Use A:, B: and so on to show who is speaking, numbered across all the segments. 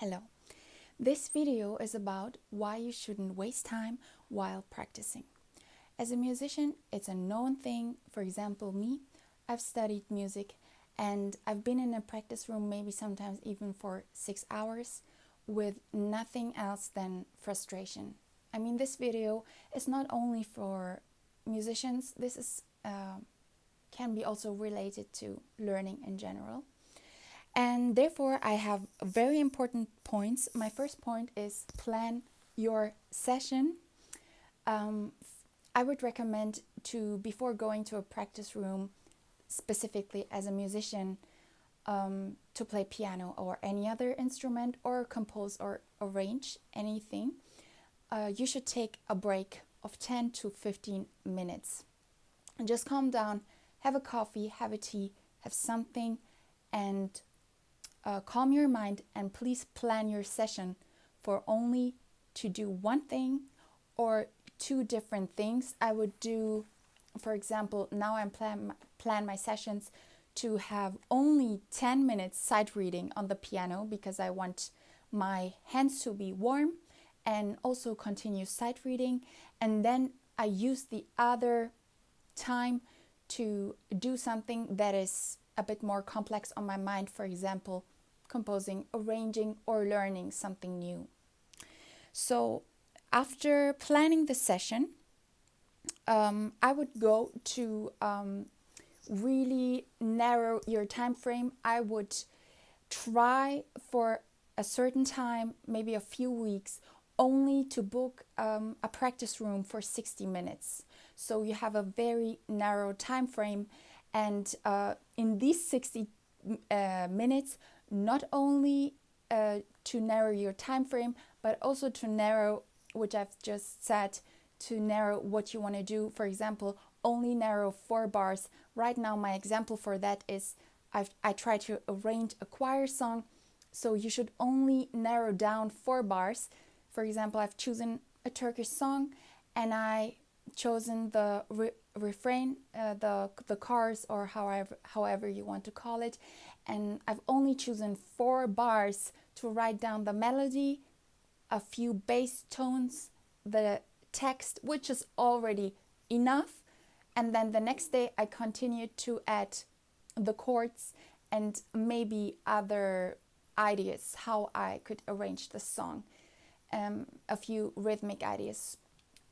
A: Hello. This video is about why you shouldn't waste time while practicing. As a musician, it's a known thing. For example, me, I've studied music and I've been in a practice room maybe sometimes even for 6 hours with nothing else than frustration. I mean, this video is not only for musicians, this is can be also related to learning in general. And therefore, I have very important points. My first point is plan your session. I would recommend before going to a practice room, specifically as a musician, to play piano or any other instrument or compose or arrange anything. You should take a break of 10 to 15 minutes. And just calm down, have a coffee, have a tea, have something, and calm your mind, and please plan your session for only to do one thing or two different things. I would do, for example, now I'm plan my sessions to have only 10 minutes sight reading on the piano because I want my hands to be warm and also continue sight reading, and then I use the other time to do something that is a bit more complex on my mind, for example, composing, arranging, or learning something new. So after planning the session, I would go to really narrow your time frame. I would try for a certain time, maybe a few weeks, only to book a practice room for 60 minutes. So you have a very narrow time frame, and in these 60 minutes, not only to narrow your time frame, but also to narrow, which I've just said, to narrow what you want to do. For example, only narrow 4 bars. Right now, my example for that is I try to arrange a choir song, so you should only narrow down 4 bars. For example, I've chosen a Turkish song, and I chosen the refrain, the chorus, or however you want to call it, and I've only chosen 4 bars to write down the melody, a few bass tones, the text, which is already enough, and then the next day I continued to add the chords and maybe other ideas how I could arrange the song, a few rhythmic ideas.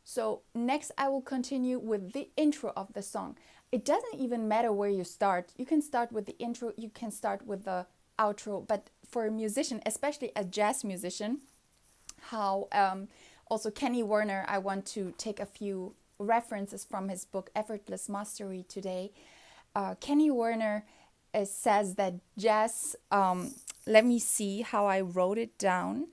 A: So next I will continue with the intro of the song. It doesn't even matter where you start. You can start with the intro, you can start with the outro, but for a musician, especially a jazz musician, how also Kenny Werner, I want to take a few references from his book Effortless Mastery today. Kenny Werner says that jazz, let me see how I wrote it down.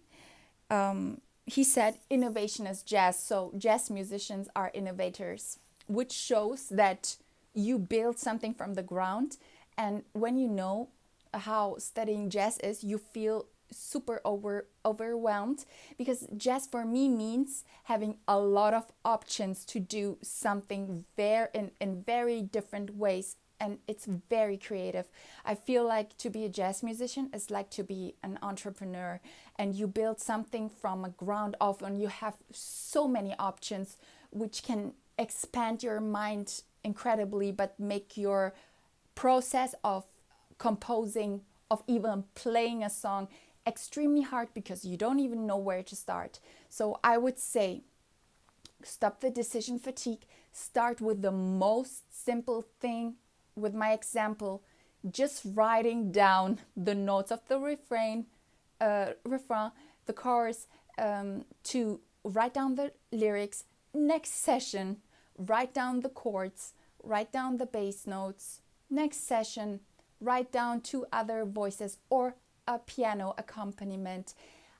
A: He said innovation is jazz, so jazz musicians are innovators, which shows that you build something from the ground. And when you know how studying jazz is, you feel super overwhelmed, because jazz for me means having a lot of options to do something in very different ways, and it's very creative. I feel like to be a jazz musician is like to be an entrepreneur, and you build something from a ground up, and you have so many options which can expand your mind incredibly, but make your process of composing, of even playing a song, extremely hard because you don't even know where to start. So I would say stop the decision fatigue, start with the most simple thing. With my example, just writing down the notes of the refrain, the chorus, to write down the lyrics. Next session, write down the chords, write down the bass notes. Next session, write down 2 other voices or a piano accompaniment.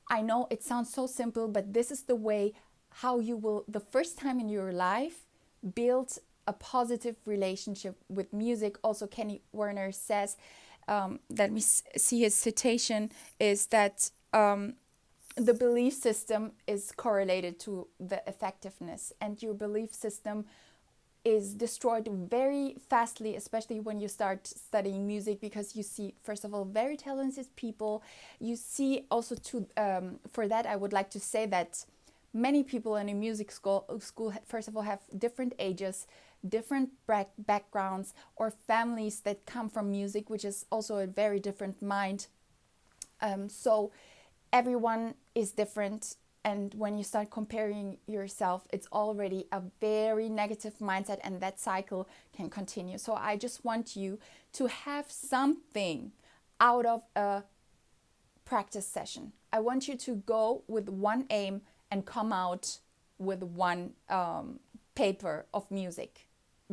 A: I know it sounds so simple, but this is the way how you will, the first time in your life, build a positive relationship with music. Also, Kenny Werner says, let me see his citation, is that the belief system is correlated to the effectiveness, and your belief system is destroyed very fastly, especially when you start studying music, because you see, first of all, very talented people. You see also for that, I would like to say that many people in a music school, first of all, have different ages, different backgrounds, or families that come from music, which is also a very different mind. So everyone is different. And when you start comparing yourself, it's already a very negative mindset, and that cycle can continue. So I just want you to have something out of a practice session. I want you to go with one aim and come out with one paper of music.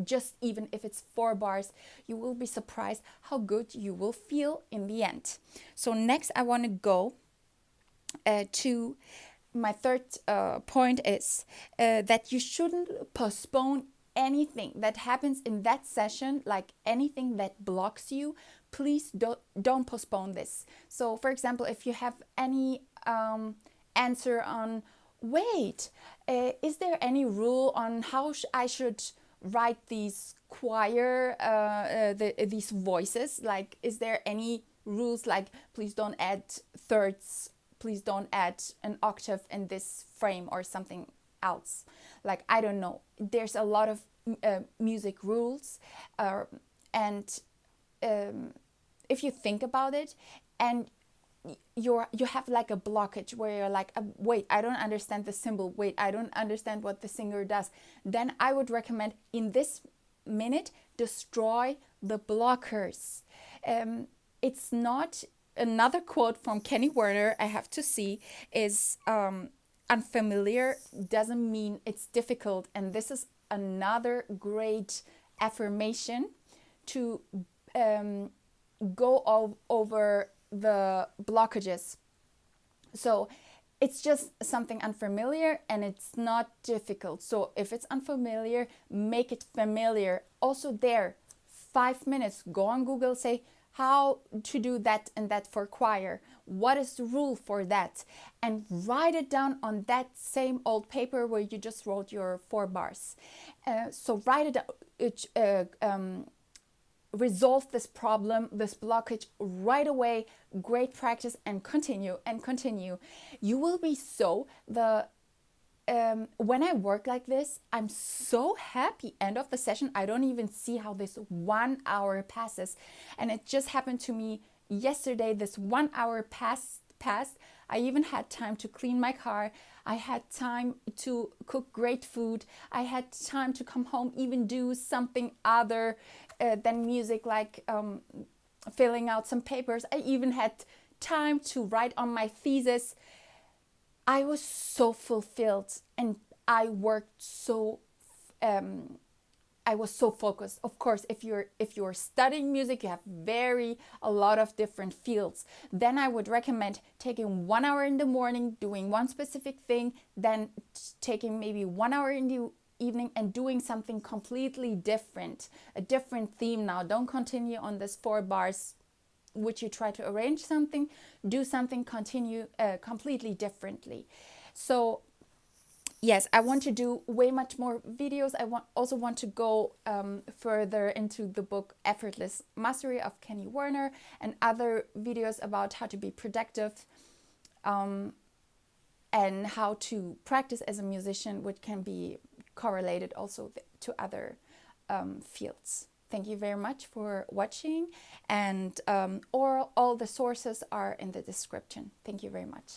A: Just even if it's 4 bars, you will be surprised how good you will feel in the end. So next I want to go to my third point is that you shouldn't postpone anything that happens in that session, like anything that blocks you. Please don't postpone this. So for example, if you have any answer on, wait, is there any rule on how I should write these choir, these voices? Like, is there any rules, like please don't add thirds, please don't add an octave in this frame or something else? Like, I don't know. There's a lot of music rules. And if you think about it, and you have like a blockage where you're like, wait, I don't understand the symbol. Wait, I don't understand what the singer does. Then I would recommend in this minute, destroy the blockers. It's not... Another quote from Kenny Werner I have to see is unfamiliar doesn't mean it's difficult. And this is another great affirmation to go over the blockages. So it's just something unfamiliar and it's not difficult. So if it's unfamiliar, make it familiar. Also there, 5 minutes, go on Google, say how to do that and that for choir. What is the rule for that? And write it down on that same old paper where you just wrote your 4 bars. So write it, resolve this problem, this blockage right away. Great practice, and continue and continue. You will be when I work like this, I'm so happy. End of the session, I don't even see how this 1 hour passes. And it just happened to me yesterday. This 1 hour passed. I even had time to clean my car. I had time to cook great food. I had time to come home, even do something other than music, like filling out some papers. I even had time to write on my thesis. I was so fulfilled, and I worked so. I was so focused. Of course, if you're studying music, you have a lot of different fields. Then I would recommend taking 1 hour in the morning, doing one specific thing, then taking maybe 1 hour in the evening and doing something completely different, a different theme. Now, don't continue on this 4 bars. Would you try to arrange something, do something, continue completely differently? So yes, I want to do way much more videos. I also want to go further into the book Effortless Mastery of Kenny Werner, and other videos about how to be productive and how to practice as a musician, which can be correlated also to other fields. Thank you very much for watching, and all the sources are in the description. Thank you very much.